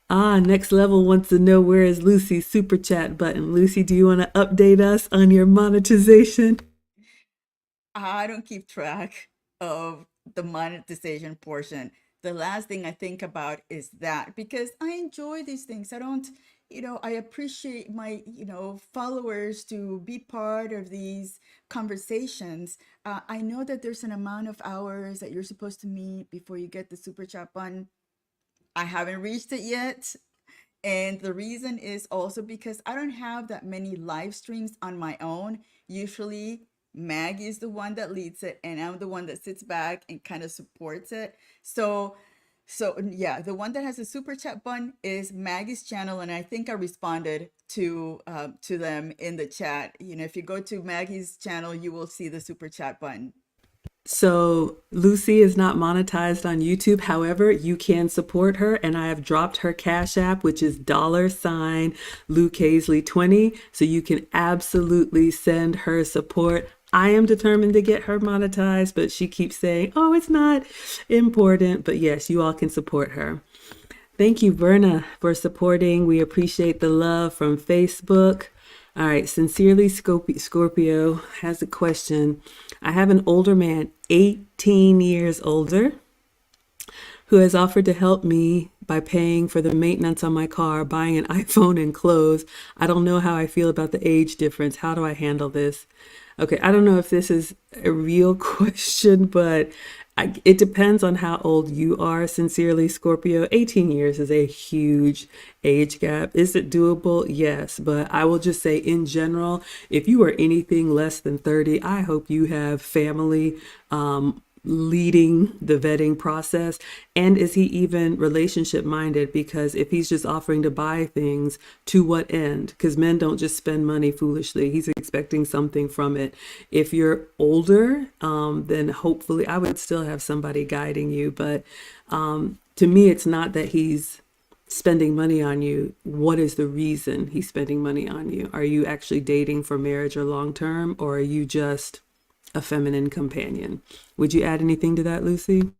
Next Level wants to know, where is Lucy's super chat button? Lucy, do you want to update us on your monetization? I don't keep track of the monetization portion. The last thing I think about is that, because I enjoy these things. I don't, I appreciate my, followers to be part of these conversations. I know that there's an amount of hours that you're supposed to meet before you get the super chat button. I haven't reached it yet. And the reason is also because I don't have that many live streams on my own. Usually, Maggie is the one that leads it, and I'm the one that sits back and kind of supports it. So yeah, the one that has a super chat button is Maggie's channel, and I think I responded to them in the chat. If you go to Maggie's channel, you will see the super chat button. So Lucy is not monetized on YouTube. However, you can support her, and I have dropped her Cash App, which is $Lou Casely 20. So you can absolutely send her support. I am determined to get her monetized, but she keeps saying, oh, it's not important. But yes, you all can support her. Thank you, Verna, for supporting. We appreciate the love from Facebook. All right, Sincerely Scorpio has a question. I have an older man, 18 years older, who has offered to help me by paying for the maintenance on my car, buying an iPhone and clothes. I don't know how I feel about the age difference. How do I handle this? Okay, I don't know if this is a real question, but it depends on how old you are. Sincerely, Scorpio, 18 years is a huge age gap. Is it doable? Yes, but I will just say in general, if you are anything less than 30, I hope you have family leading the vetting process. And is he even relationship minded? Because if he's just offering to buy things, to what end? Because men don't just spend money foolishly. He's expecting something from it. If you're older, then hopefully I would still have somebody guiding you. But to me, it's not that he's spending money on you. What is the reason he's spending money on you? Are you actually dating for marriage or long term, or are you just a feminine companion? Would you add anything to that, Lucy?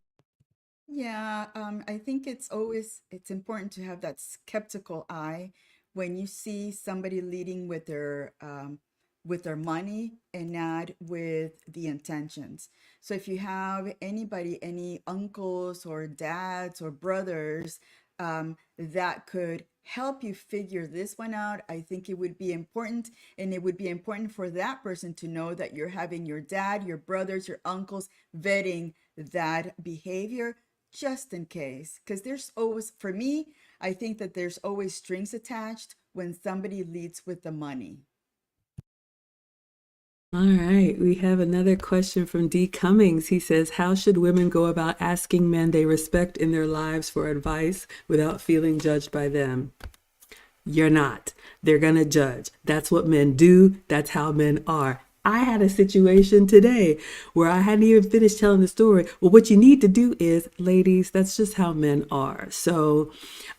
Yeah, I think it's important to have that skeptical eye when you see somebody leading with their money and not with the intentions. So if you have anybody, any uncles or dads or brothers that could help you figure this one out, I think it would be important. And it would be important for that person to know that you're having your dad, your brothers, your uncles vetting that behavior, just in case. Because there's always, for me, I think that there's always strings attached when somebody leads with the money. All right, we have another question from D. Cummings. He says, how should women go about asking men they respect in their lives for advice without feeling judged by them? You're not. They're going to judge. That's what men do. That's how men are. I had a situation today where I hadn't even finished telling the story. Well, what you need to do is, ladies, that's just how men are. So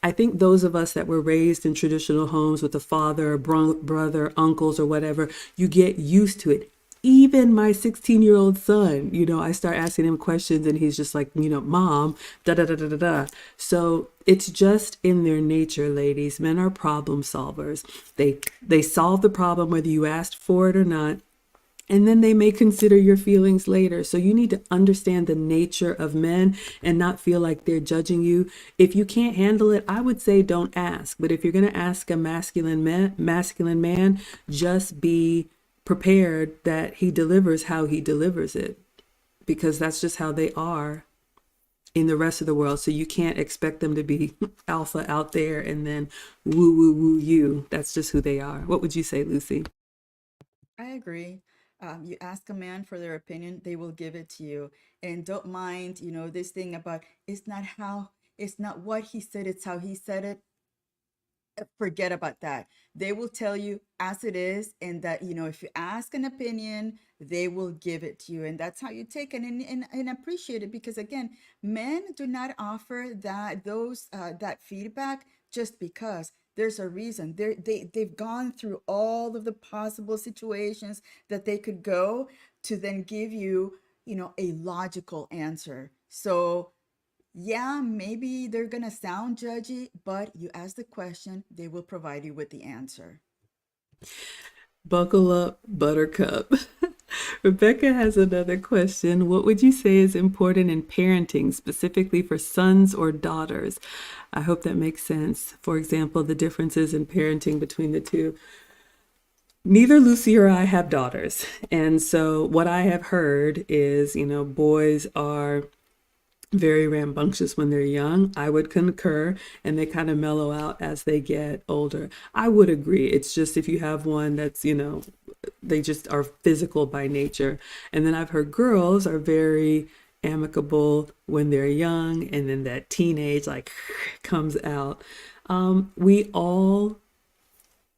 I think those of us that were raised in traditional homes with a father, brother, uncles, or whatever, you get used to it. Even my 16-year-old son, I start asking him questions and he's just like, mom, da da da da da da. So it's just in their nature, ladies. Men are problem solvers. They solve the problem whether you asked for it or not. And then they may consider your feelings later. So you need to understand the nature of men and not feel like they're judging you. If you can't handle it, I would say don't ask. But if you're going to ask a masculine man, just be prepared that he delivers how he delivers it, because that's just how they are in the rest of the world. So you can't expect them to be alpha out there and then woo woo woo you. That's just who they are. What would you say, Lucy? I agree. You ask a man for their opinion, they will give it to you. And don't mind, this thing about it's not what he said, it's how he said it. Forget about that. They will tell you as it is, and that, if you ask an opinion, they will give it to you. And that's how you take it and appreciate it. Because again, men do not offer that feedback just because. There's a reason. They've gone through all of the possible situations that they could go to then give you, a logical answer. So yeah, maybe they're gonna sound judgy, but you ask the question, they will provide you with the answer. Buckle up, Buttercup. Rebecca has another question. What would you say is important in parenting, specifically for sons or daughters? I hope that makes sense. For example, the differences in parenting between the two. Neither Lucy or I have daughters. And so what I have heard is, boys are very rambunctious when they're young. I would concur, and they kind of mellow out as they get older. I would agree. It's just if you have one that's, they just are physical by nature. And then I've heard girls are very amicable when they're young, and then that teenage like comes out. We all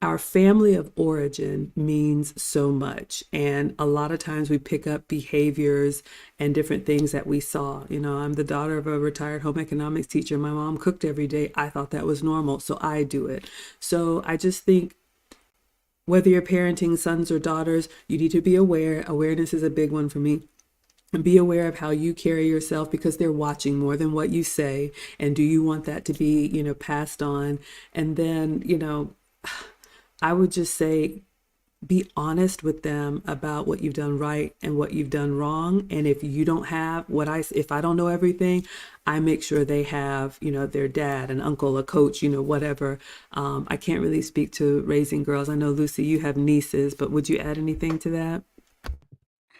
Our family of origin means so much. And a lot of times we pick up behaviors and different things that we saw. I'm the daughter of a retired home economics teacher. My mom cooked every day. I thought that was normal, so I do it. So I just think whether you're parenting sons or daughters, you need to be aware. Awareness is a big one for me. And be aware of how you carry yourself, because they're watching more than what you say. And do you want that to be, passed on? And then, I would just say be honest with them about what you've done right and what you've done wrong. And if you don't have if I don't know everything, I make sure they have, their dad, an uncle, a coach, whatever. I can't really speak to raising girls. I know, Lucy, you have nieces, but would you add anything to that?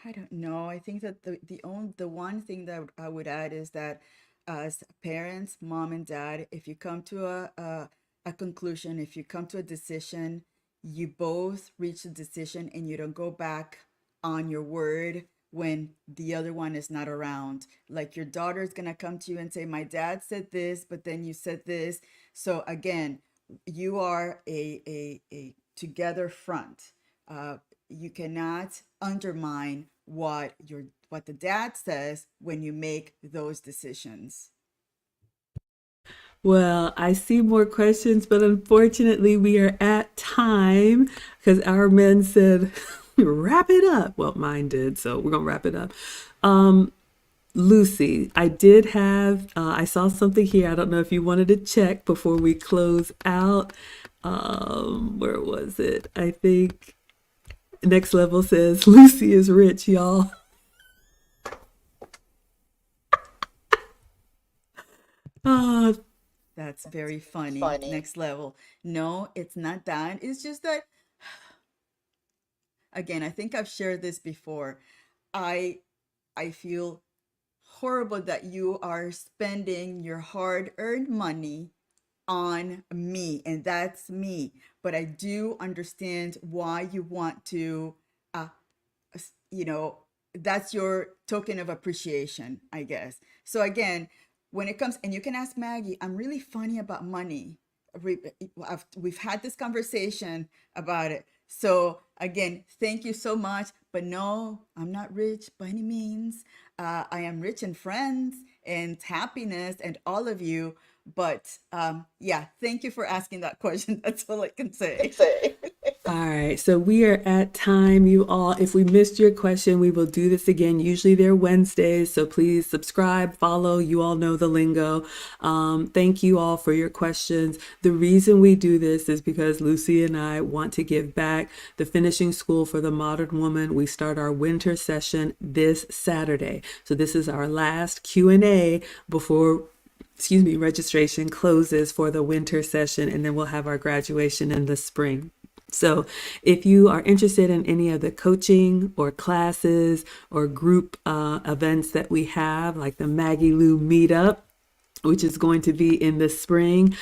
I don't know. I think that the one thing that I would add is that as parents, mom and dad, if you come to a conclusion, if you come to a decision, you both reach a decision and you don't go back on your word when the other one is not around. Like your daughter's gonna come to you and say, "My dad said this, but then you said this." So again, you are a together front. You cannot undermine what the dad says when you make those decisions. Well, I see more questions, but unfortunately, we are at time because our men said, wrap it up. Well, mine did, so we're going to wrap it up. Lucy, I saw something here. I don't know if you wanted to check before we close out. Where was it? I think Next Level says, Lucy is rich, y'all. Uh, That's very funny. Next level. No, it's not that. It's just that, again, I think I've shared this before. I I feel horrible that you are spending your hard-earned money on me, and that's me. But I do understand why you want to uh, you know, that's your token of appreciation, I guess. So again, when it comes, and you can ask Maggie, I'm really funny about money. We've had this conversation about it. So again, thank you so much. But no, I'm not rich by any means. I am rich in friends and happiness and all of you. But yeah, thank you for asking that question. That's all I can say. All right, so we are at time, you all. If we missed your question, we will do this again. Usually they're Wednesdays, so please subscribe, follow. You all know the lingo. Thank you all for your questions. The reason we do this is because Lucy and I want to give back. The Finishing School for the Modern Woman, we start our winter session this Saturday. So this is our last Q&A before registration closes for the winter session, and then we'll have our graduation in the spring. So if you are interested in any of the coaching or classes or group events that we have, like the MaggieLu meetup, which is going to be in the spring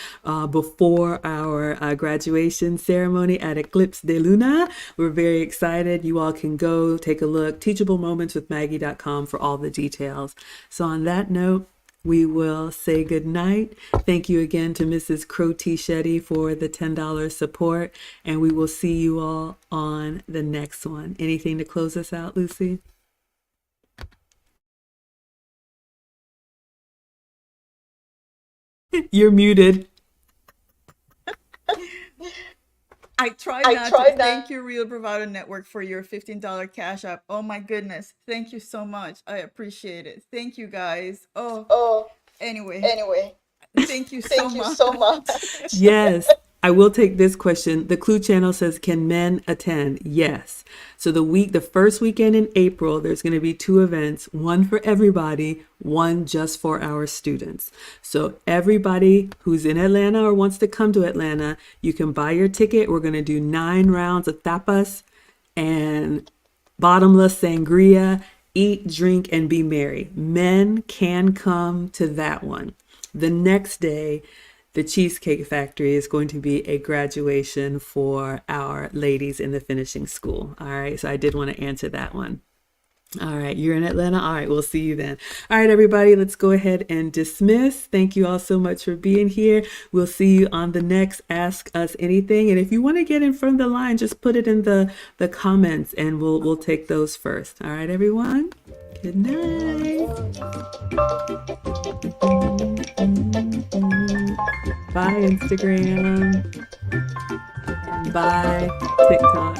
before our graduation ceremony at Eclipse de Luna. We're very excited. You all can go take a look, teachablemomentswithmaggie.com for all the details. So on that note, we will say good night. Thank you again to Mrs. Crotty Shetty for the $10 support, and we will see you all on the next one. Anything to close us out, Lucy? You're muted. I tried not to. Thank you, Real Bravado Network, for your $15 Cash App. Oh my goodness. Thank you so much. I appreciate it. Thank you, guys. Oh, anyway, thank you so much. Yes, I will take this question. The Clue Channel says, can men attend? Yes. So the first weekend in April, there's going to be 2 events, one for everybody, one just for our students. So everybody who's in Atlanta or wants to come to Atlanta, you can buy your ticket. We're going to do 9 rounds of tapas and bottomless sangria, eat, drink, and be merry. Men can come to that one. The next day, the Cheesecake Factory is going to be a graduation for our ladies in the finishing school. All right, so I did want to answer that one. All right, you're in Atlanta? All right, we'll see you then. All right, everybody, let's go ahead and dismiss. Thank you all so much for being here. We'll see you on the next Ask Us Anything. And if you want to get in front of the line, just put it in the comments and we'll take those first. All right, everyone? Good night. Bye, Instagram. Bye, TikTok.